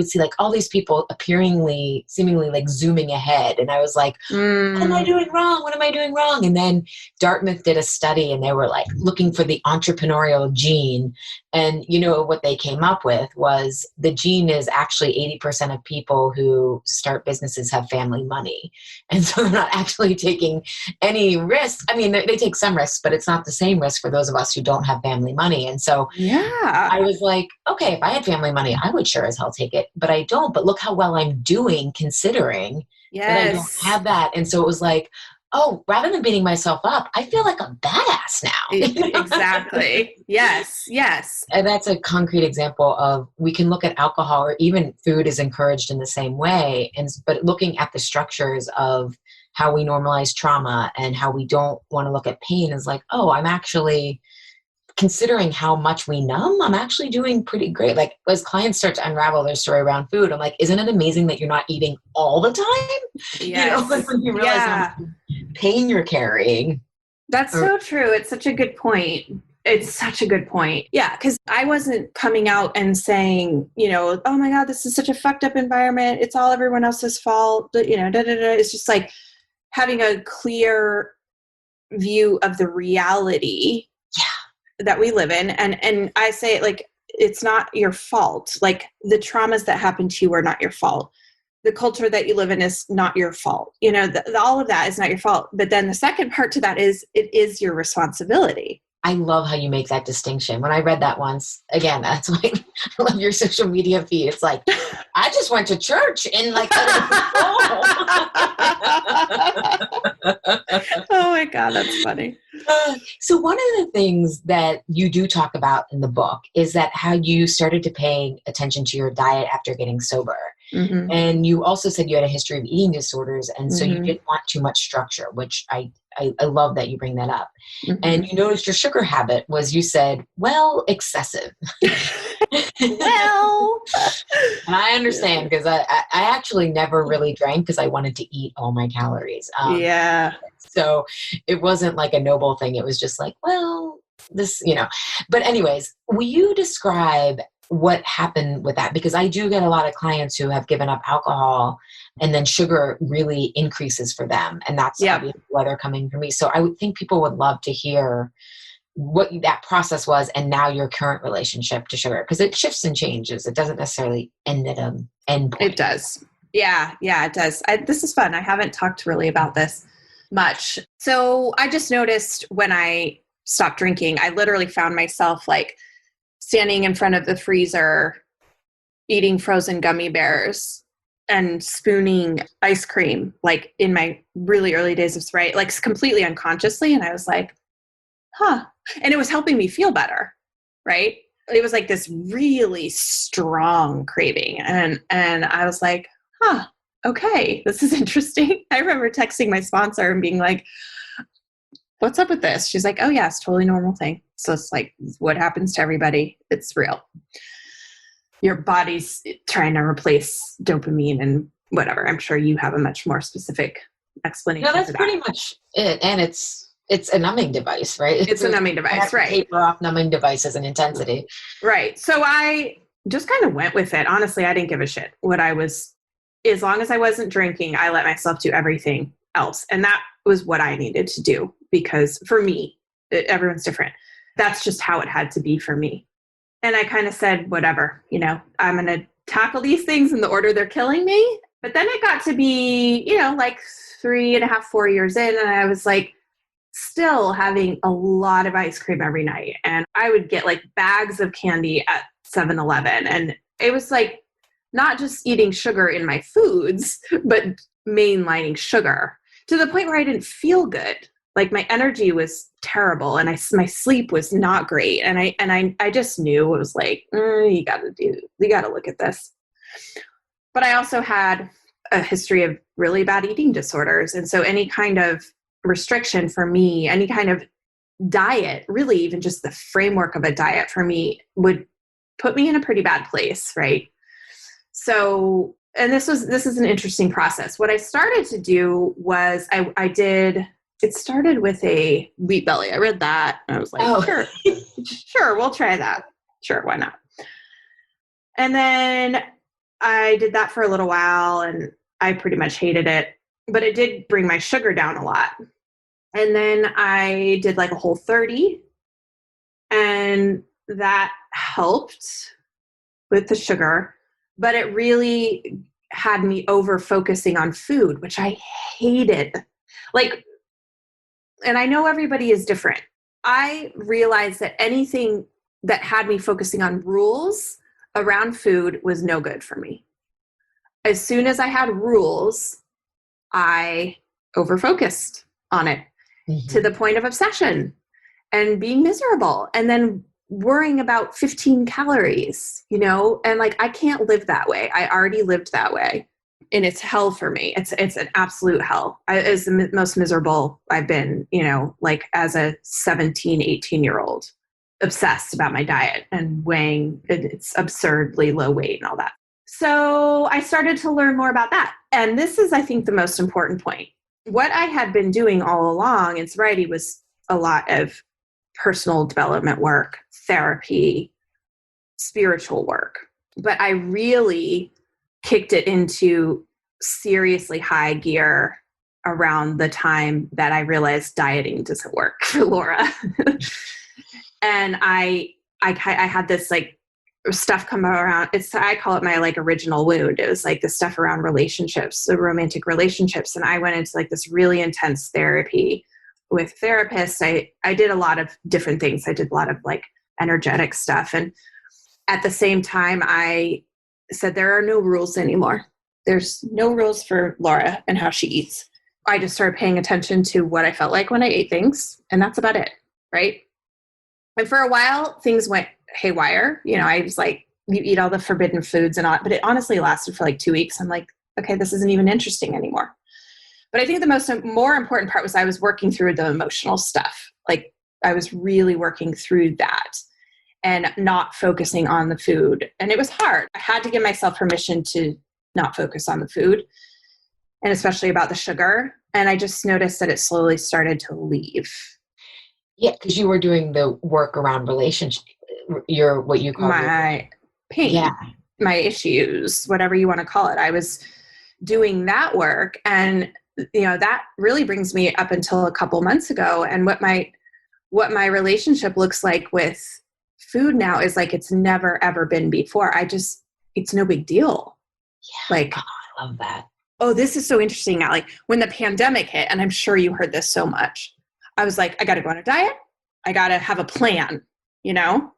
see like all these people seemingly like zooming ahead. And I was like, what am I doing wrong? What am I doing wrong? And then Dartmouth did a study and they were like looking for the entrepreneurial gene. And what they came up with was the gene is actually 80% of people who start businesses have family money. And so they're not actually taking any risks. I mean, they take some risks, but it's not the same risk for those of us who don't have family money. And so I was like, okay, if I had family money, I would sure as hell take it, but I don't. But look how well I'm doing considering that I don't have that. And so it was like, oh, rather than beating myself up, I feel like a badass now. Exactly. Yes. And that's a concrete example of, we can look at alcohol or even food is encouraged in the same way. But looking at the structures of how we normalize trauma and how we don't want to look at pain is like, oh, I'm actually, considering how much we numb, I'm actually doing pretty great. Like as clients start to unravel their story around food, I'm like, isn't it amazing that you're not eating all the time? Yes. When you realize how much pain you're carrying. That's so true. It's such a good point. It's such a good point. Yeah, because I wasn't coming out and saying, oh my God, this is such a fucked up environment. It's all everyone else's fault. It's just like having a clear view of the reality that we live in. And I say, like, it's not your fault. Like the traumas that happen to you are not your fault. The culture that you live in is not your fault. All of that is not your fault. But then the second part to that is it is your responsibility. I love how you make that distinction. When I read that once, again, that's why I love your social media feed. It's like, I just went to church and like, oh my God, that's funny. So one of the things that you do talk about in the book is that how you started to pay attention to your diet after getting sober. Mm-hmm. And you also said you had a history of eating disorders. And so you didn't want too much structure, which I love that you bring that up. Mm-hmm. And you noticed your sugar habit was, you said, well, excessive. Well, and I understand because I actually never really drank because I wanted to eat all my calories. So it wasn't like a noble thing. It was just like, well, this, but anyways, will you describe what happened with that? Because I do get a lot of clients who have given up alcohol and then sugar really increases for them. And that's obviously why they're coming for me. So I would think people would love to hear what that process was and now your current relationship to sugar, because it shifts and changes. It doesn't necessarily end at an end point. It does. Yeah, it does. This is fun. I haven't talked really about this much. So I just noticed when I stopped drinking, I literally found myself like standing in front of the freezer, eating frozen gummy bears and spooning ice cream, like in my really early days of sobriety, like completely unconsciously. And I was like, and it was helping me feel better. Right. It was like this really strong craving. And I was like, okay, this is interesting. I remember texting my sponsor and being like, what's up with this? She's like, oh yeah, it's a totally normal thing. So it's like what happens to everybody. It's real. Your body's trying to replace dopamine and whatever. I'm sure you have a much more specific explanation. No, that's pretty much it. And it's a numbing device, right? It's a numbing device, right? Taper off numbing devices and intensity. Right. So I just kind of went with it. Honestly, I didn't give a shit as long as I wasn't drinking, I let myself do everything else. And that was what I needed to do because for me, everyone's different. That's just how it had to be for me. And I kind of said, whatever, I'm going to tackle these things in the order they're killing me. But then it got to be, like 3.5, 4 years in. And I was like, still having a lot of ice cream every night. And I would get like bags of candy at 7-Eleven. And it was like not just eating sugar in my foods, but mainlining sugar to the point where I didn't feel good. Like my energy was terrible and my sleep was not great. And I just knew it was like, you got to look at this. But I also had a history of really bad eating disorders. And so any kind of restriction for me, any kind of diet, really even just the framework of a diet for me would put me in a pretty bad place. Right. So, and this is an interesting process. What I started to do was I did It started with a wheat belly. I read that and I was like, sure, we'll try that. Sure, why not? And then I did that for a little while and I pretty much hated it, but it did bring my sugar down a lot. And then I did like a Whole30 and that helped with the sugar, but it really had me over focusing on food, which I hated. Like, and I know everybody is different. I realized that anything that had me focusing on rules around food was no good for me. As soon as I had rules, I over-focused on it to the point of obsession and being miserable and then worrying about 15 calories, you know, and like, I can't live that way. I already lived that way and it's hell for me. It's an absolute hell. It's the most miserable I've been, you know, like as a 17, 18-year-old, obsessed about my diet and weighing, it's absurdly low weight and all that. So I started to learn more about that. And this is, I think, the most important point. What I had been doing all along in sobriety was a lot of personal development work, therapy, spiritual work. But I really kicked it into seriously high gear around the time that I realized dieting doesn't work for Laura. And I had this like stuff come around. I call it my like original wound. It was like the stuff around relationships, the romantic relationships. And I went into like this really intense therapy with therapists. I did a lot of different things. I did a lot of like energetic stuff. And at the same time, I said, there are no rules anymore. There's no rules for Laura and how she eats. I just started paying attention to what I felt like when I ate things. And that's about it. Right. And for a while, things went haywire. You know, I was like, you eat all the forbidden foods and all, but it honestly lasted for like 2 weeks. I'm like, okay, this isn't even interesting anymore. But I think the more important part was I was working through the emotional stuff. Like I was really working through that and not focusing on the food. And it was hard. I had to give myself permission to not focus on the food and especially about the sugar. And I just noticed that it slowly started to leave. Yeah, because you were doing the work around relationship, what you call my pain, my issues, whatever you want to call it. I was doing that work, and you know that really brings me up until a couple months ago. And what my relationship looks like with food now is like it's never ever been before. It's no big deal. Yeah, like I love that. Oh, this is so interesting now. Like when the pandemic hit, and I'm sure you heard this so much. I was like, I got to go on a diet. I got to have a plan, you know,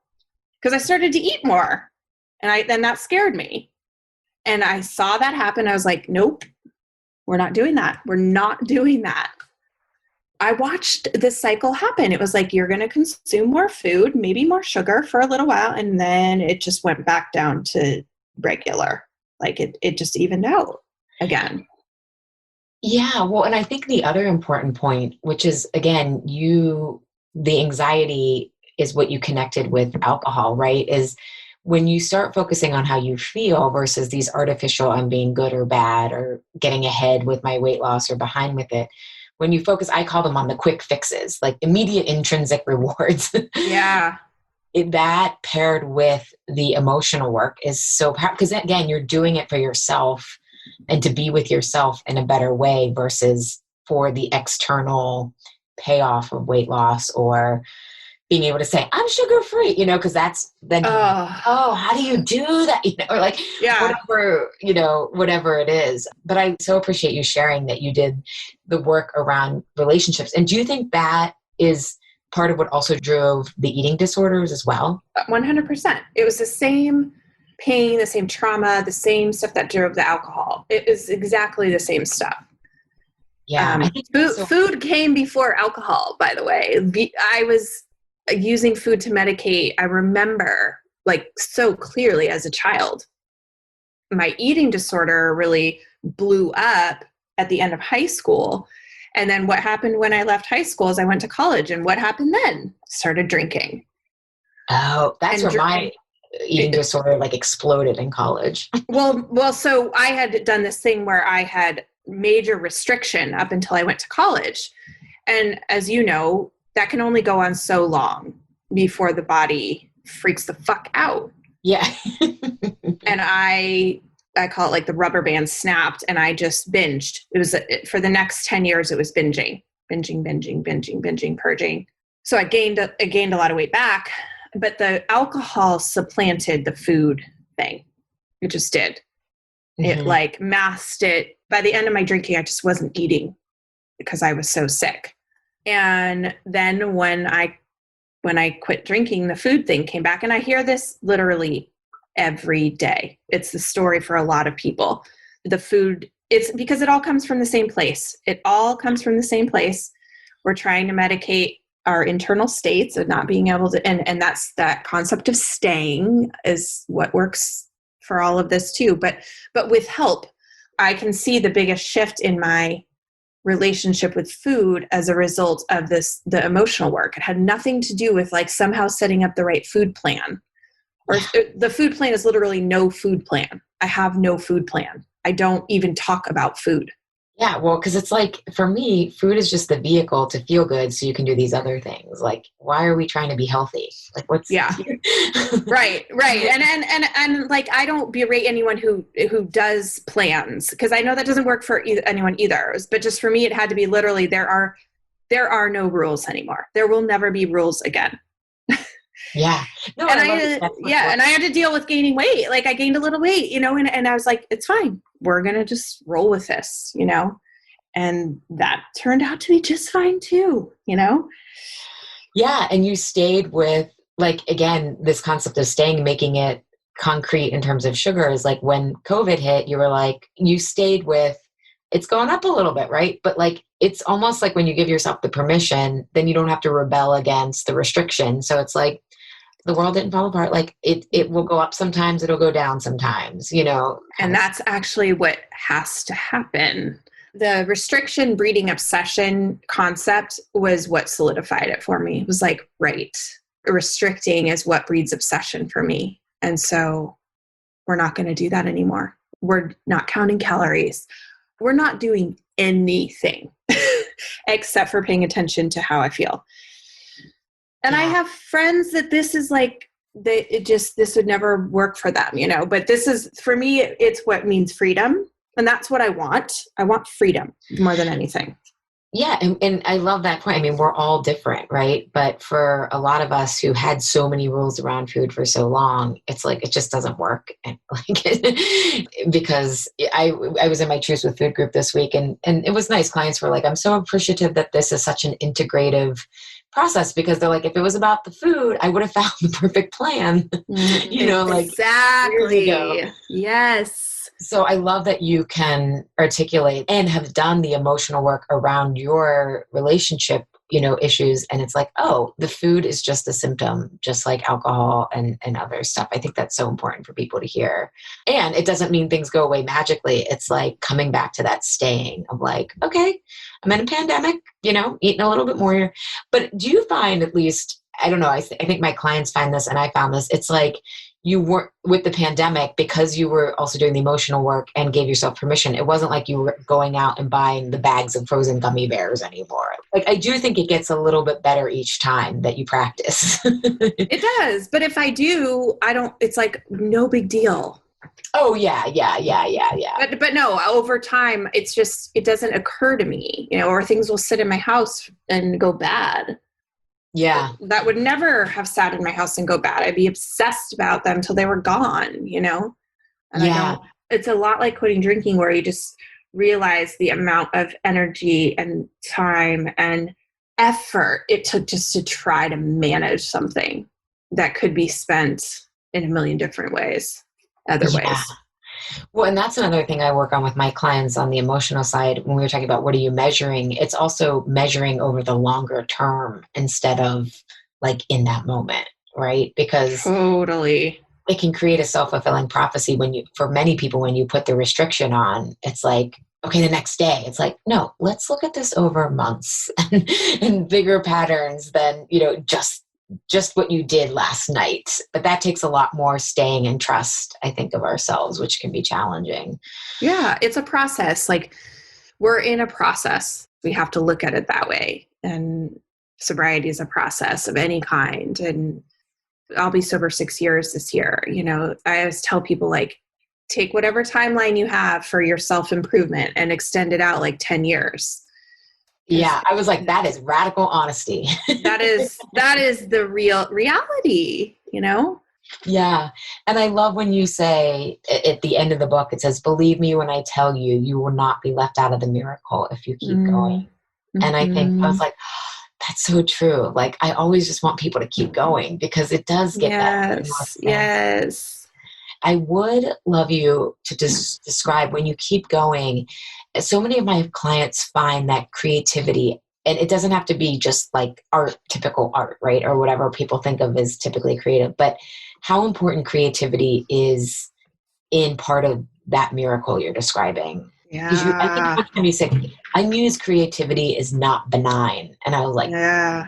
because I started to eat more and then that scared me. And I saw that happen. I was like, nope, we're not doing that. We're not doing that. I watched this cycle happen. It was like, you're going to consume more food, maybe more sugar for a little while. And then it just went back down to regular. Like it just evened out again. Yeah, well, and I think the other important point, which is, again, the anxiety is what you connected with alcohol, right? Is when you start focusing on how you feel versus these artificial, I'm being good or bad or getting ahead with my weight loss or behind with it. When you focus, I call them on the quick fixes, like immediate intrinsic rewards. Yeah. That paired with the emotional work is so powerful because, again, you're doing it for yourself and to be with yourself in a better way versus for the external payoff of weight loss or being able to say, I'm sugar-free, you know, because that's then, how do you do that? You know, or like, whatever it is. But I so appreciate you sharing that you did the work around relationships. And do you think that is part of what also drove the eating disorders as well? 100%. It was the same pain, the same trauma, the same stuff that drove the alcohol. It is exactly the same stuff. Yeah. I think food came before alcohol, by the way. I was using food to medicate. I remember like so clearly as a child, my eating disorder really blew up at the end of high school. And then what happened when I left high school is I went to college. And what happened then? Started drinking. Oh, that's where my eating disorder like exploded in college. Well, so I had done this thing where I had major restriction up until I went to college. And as you know, that can only go on so long before the body freaks the fuck out. Yeah. And I call it like the rubber band snapped, and I just binged. It was for the next 10 years, it was binging, purging. So I gained a lot of weight back, but the alcohol supplanted the food thing. It just did. It like masked it. By the end of my drinking, I just wasn't eating because I was so sick. And then when I quit drinking, the food thing came back. And I hear this literally every day. It's the story for a lot of people. The food, it's because it all comes from the same place. We're trying to medicate our internal states of not being able to, and that's that concept of staying is what works for all of this too. But with help, I can see the biggest shift in my relationship with food as a result of the emotional work. It had nothing to do with like somehow setting up the right food plan. Or the food plan is literally no food plan. I have no food plan. I don't even talk about food. Yeah, well, because it's like, for me, food is just the vehicle to feel good so you can do these other things. Like, why are we trying to be healthy? Like, what's... Yeah. Right. And like, I don't berate anyone who does plans, because I know that doesn't work for anyone either. But just for me, it had to be literally, there are no rules anymore. There will never be rules again. Yeah. No, and I had to deal with gaining weight. Like I gained a little weight, and I was like, it's fine. We're going to just roll with this, and that turned out to be just fine too, Yeah. And you stayed with, like, again, this concept of staying, making it concrete in terms of sugar is like when COVID hit, you were like, you stayed with, it's going up a little bit, right? But like, it's almost like when you give yourself the permission, then you don't have to rebel against the restriction. So it's like, the world didn't fall apart. Like it will go up sometimes, it'll go down sometimes, And that's actually what has to happen. The restriction breeding obsession concept was what solidified it for me. It was like, right, restricting is what breeds obsession for me. And so we're not going to do that anymore. We're not counting calories. We're not doing anything except for paying attention to how I feel. And I have friends that this is like, this would never work for them, but this is, for me, it's what means freedom. And that's what I want. I want freedom more than anything. Yeah. And I love that point. I mean, we're all different, right? But for a lot of us who had so many rules around food for so long, it's like, it just doesn't work. And because I was in my Truth with Food group this week, and it was nice. Clients were like, I'm so appreciative that this is such an integrative process, because they're like, if it was about the food, I would have found the perfect plan, like exactly. Years ago. Yes. So I love that you can articulate and have done the emotional work around your relationship, issues. And it's like, oh, the food is just a symptom, just like alcohol and other stuff. I think that's so important for people to hear. And it doesn't mean things go away magically. It's like coming back to that staying of like, okay, I'm in a pandemic, eating a little bit more. But do you find, at least, I don't know, I think my clients find this, and I found this, it's like, you weren't with the pandemic, because you were also doing the emotional work and gave yourself permission. It wasn't like you were going out and buying the bags of frozen gummy bears anymore. Like, I do think it gets a little bit better each time that you practice. It does. But if I do, it's like no big deal. Oh yeah. But no, over time, it's just, it doesn't occur to me, or things will sit in my house and go bad. Yeah. That would never have sat in my house and go bad. I'd be obsessed about them till they were gone, And it's a lot like quitting drinking, where you just realize the amount of energy and time and effort it took just to try to manage something that could be spent in a million different ways, other ways. Well, and that's another thing I work on with my clients on the emotional side. When we were talking about what are you measuring, it's also measuring over the longer term instead of like in that moment, right? Because totally, it can create a self-fulfilling prophecy for many people, when you put the restriction on, it's like, okay, the next day, it's like, no, let's look at this over months and bigger patterns than, just what you did last night. But that takes a lot more staying in trust, I think, of ourselves, which can be challenging. Yeah, it's a process. Like, we're in a process. We have to look at it that way. and sobriety is a process of any kind. And I'll be sober 6 years this year. You know, I always tell people, like, take whatever timeline you have for your self-improvement and extend it out like 10 years. Yeah. I was like, that is radical honesty. that is the real reality, you know? Yeah. And I love when you say at the end of the book, it says, believe me when I tell you, you will not be left out of the miracle if you keep going. And I was like, that's so true. Like, I always just want people to keep going because it does get better. Yes. I would love you to just describe when you keep going. So many of my clients find that creativity, and it doesn't have to be just like art, typical art, right? Or whatever people think of as typically creative, but how important creativity is in part of that miracle you're describing. Yeah. I think one time you said, I muse creativity is not benign. And I was like, yeah,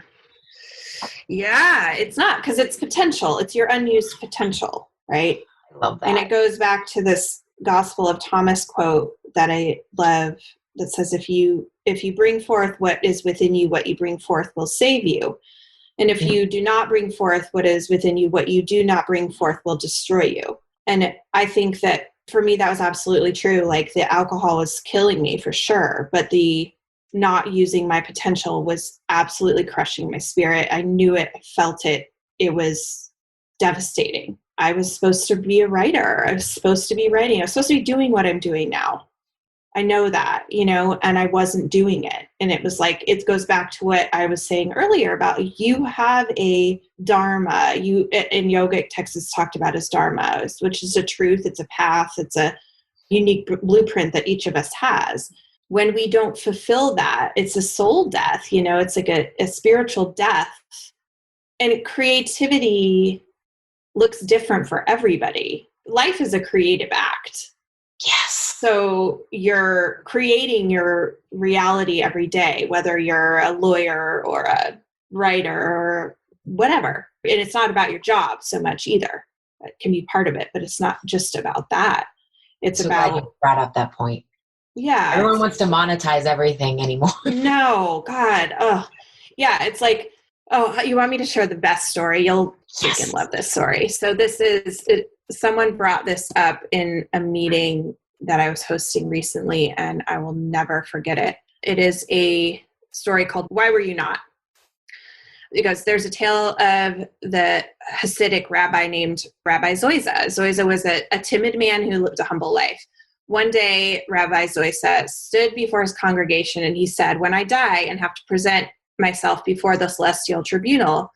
it's not, because it's potential. It's your unused potential, right? I love that. And it goes back to this Gospel of Thomas quote that I love that says, if you bring forth what is within you, what you bring forth will save you. And if you do not bring forth what is within you, what you do not bring forth will destroy you. And I think that for me, that was absolutely true. Like, the alcohol was killing me for sure, but the not using my potential was absolutely crushing my spirit. I knew it, I felt it. It was devastating. I was supposed to be a writer. I was supposed to be writing. I was supposed to be doing what I'm doing now. I know that, you know, and I wasn't doing it. And it was like, it goes back to what I was saying earlier about you have a dharma. You in yogic texts talked about as dharma, which is a truth. It's a path. It's a unique blueprint that each of us has. When we don't fulfill that, it's a soul death, you know, it's like a spiritual death. And creativity looks different for everybody. Life is a creative act. Yes. So you're creating your reality every day, whether you're a lawyer or a writer or whatever. And it's not about your job so much either. It can be part of it, but it's not just about that. It's so about... glad you brought up that point. Yeah. Everyone wants to monetize everything anymore. No, God. Oh, yeah. It's like, oh, you want me to share the best story? You'll freaking love this story. So someone brought this up in a meeting that I was hosting recently, and I will never forget it. It is a story called Why Were You Not? Because there's a tale of the Hasidic rabbi named Rabbi Zoysa. Zoysa was a timid man who lived a humble life. One day, Rabbi Zoysa stood before his congregation and he said, when I die and have to present myself before the celestial tribunal,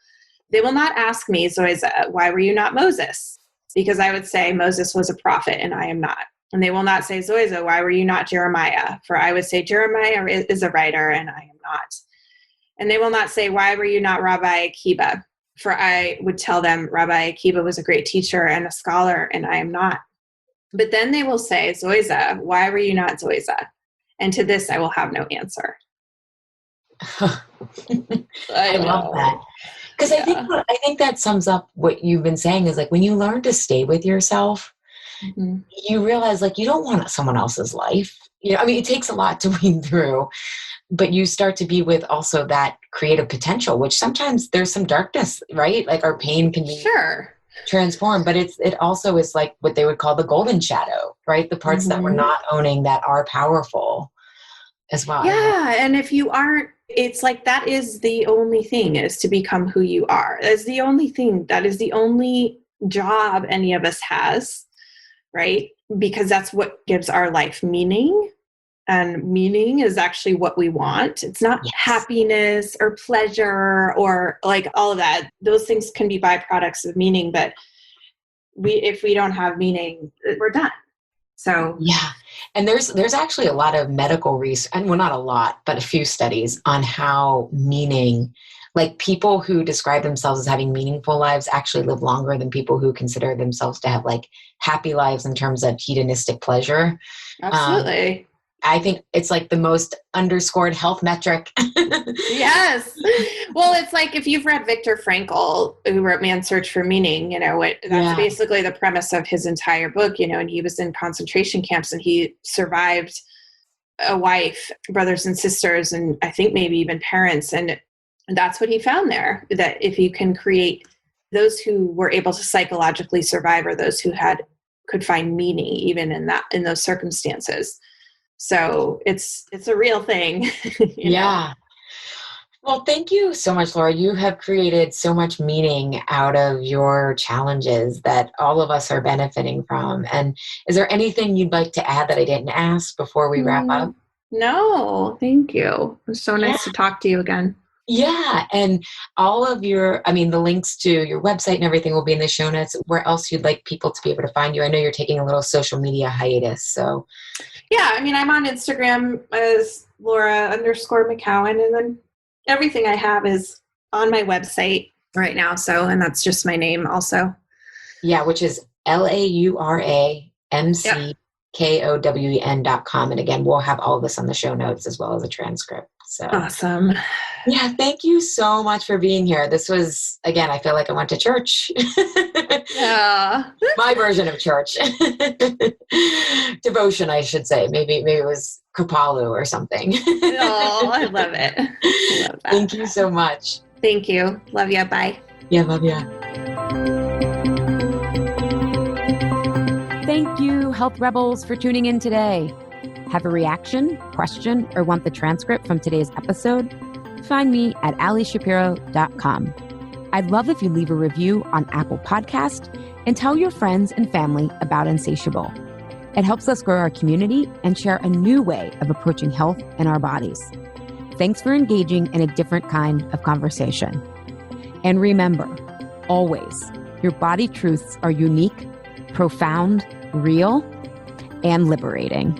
they will not ask me, Zoysa, why were you not Moses? Because I would say Moses was a prophet and I am not. And they will not say, Zoysa, why were you not Jeremiah? For I would say Jeremiah is a writer and I am not. And they will not say, why were you not Rabbi Akiba? For I would tell them Rabbi Akiba was a great teacher and a scholar and I am not. But then they will say, Zoysa, why were you not Zoysa? And to this I will have no answer. I love that. Because I think that sums up what you've been saying is like when you learn to stay with yourself, you realize like you don't want someone else's life. You know, I mean, it takes a lot to weed through, but you start to be with also that creative potential, which sometimes there's some darkness, right? Like our pain can be transformed, but it also is like what they would call the golden shadow, right? The parts that we're not owning that are powerful as well. Yeah. And if you aren't, it's like that is the only thing, is to become who you are. That's the only thing. That is the only job any of us has, right? Because that's what gives our life meaning. And meaning is actually what we want. It's not happiness or pleasure or like all of that. Those things can be byproducts of meaning, but if we don't have meaning, we're done. So yeah. And there's actually a lot of medical research, and well, not a lot, but a few studies on how meaning, like people who describe themselves as having meaningful lives actually live longer than people who consider themselves to have like happy lives in terms of hedonistic pleasure. Absolutely. I think it's like the most underscored health metric. Yes. Well, it's like if you've read Viktor Frankl, who wrote Man's Search for Meaning, you know, that's basically the premise of his entire book, you know, and he was in concentration camps and he survived a wife, brothers and sisters, and I think maybe even parents. And that's what he found there, that if you can create those who were able to psychologically survive, or those who could find meaning even in those circumstances. So it's a real thing. Yeah. Well, thank you so much, Laura. You have created so much meaning out of your challenges that all of us are benefiting from. And is there anything you'd like to add that I didn't ask before we wrap up? No, thank you. It was so nice to talk to you again. Yeah. And all of the links to your website and everything will be in the show notes. Where else you'd like people to be able to find you? I know you're taking a little social media hiatus. So yeah, I'm on Instagram as Laura _McKowen, and then everything I have is on my website right now. So, and that's just my name also. Yeah, which is LauraMcKowen.com. And again, we'll have all of this on the show notes as well as a transcript. So awesome. Yeah, thank you so much for being here. This was, again, I feel like I went to church. Yeah. My version of church. Devotion, I should say. Maybe it was Kripalu or something. Oh, I love it. I love that. Thank you so much. Thank you. Love ya. Bye. Yeah, love ya. Thank you, Health Rebels, for tuning in today. Have a reaction, question, or want the transcript from today's episode? Find me at AllieShapiro.com. I'd love if you leave a review on Apple Podcast and tell your friends and family about Insatiable. It helps us grow our community and share a new way of approaching health in our bodies. Thanks for engaging in a different kind of conversation. And remember, always, your body truths are unique, profound, real, and liberating.